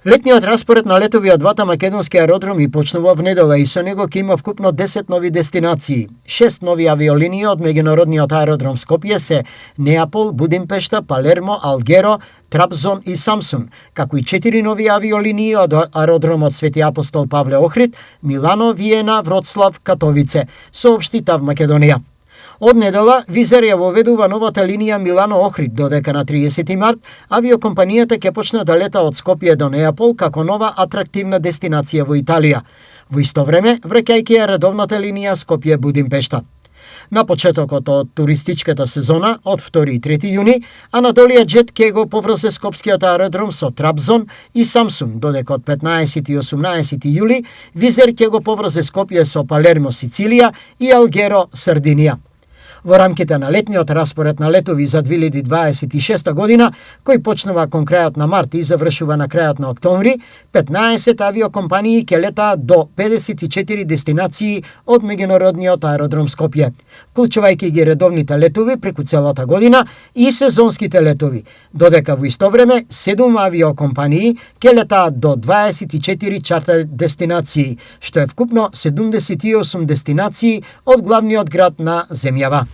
Летниот распоред на летови од двата македонски аеродроми почнува внедела и со него ќе има вкупно 10 нови дестинации. 6 нови авиолинии од меѓународниот аеродром Скопје се Неапол, Будимпешта, Палермо, Алгеро, Трабзон и Самсун, како и 4 нови авиолинии од аеродромот Свети Апостол Павле Охрид, Милано, Виена, Вроцлав, Катовице, соопшти ТАВ Македонија. Од недела Визер ја воведува новата линија Милано-Охрид, додека на 30 март авиокомпанијата ќе почне да лета од Скопје до Неапол како нова атрактивна дестинација во Италија. Во исто време, враќајќи ја редовната линија Скопје-Будимпешта. На почетокот од туристичката сезона, од 2 и 3 јуни, Анатолија Джет ќе го поврзе скопскиот аеродром со Трабзон и Самсун, додека од 15 и 18 јули Визер ќе го поврзе Скопје со Палермо, Сицилија и Алгеро, Сардинија. Во рамките на летниот распоред на летови за 2026 година, кој почнува кон крајот на март и завршува на крајот на октомври, 15 авиокомпании ќе летаат до 54 дестинации од меѓународниот аеродром Скопје, вклучувајќи ги редовните летови преку целата година и сезонските летови, додека во исто време 7 авиокомпании ќе летаат до 24 чартер дестинации, што е вкупно 78 дестинации од главниот град на земјава.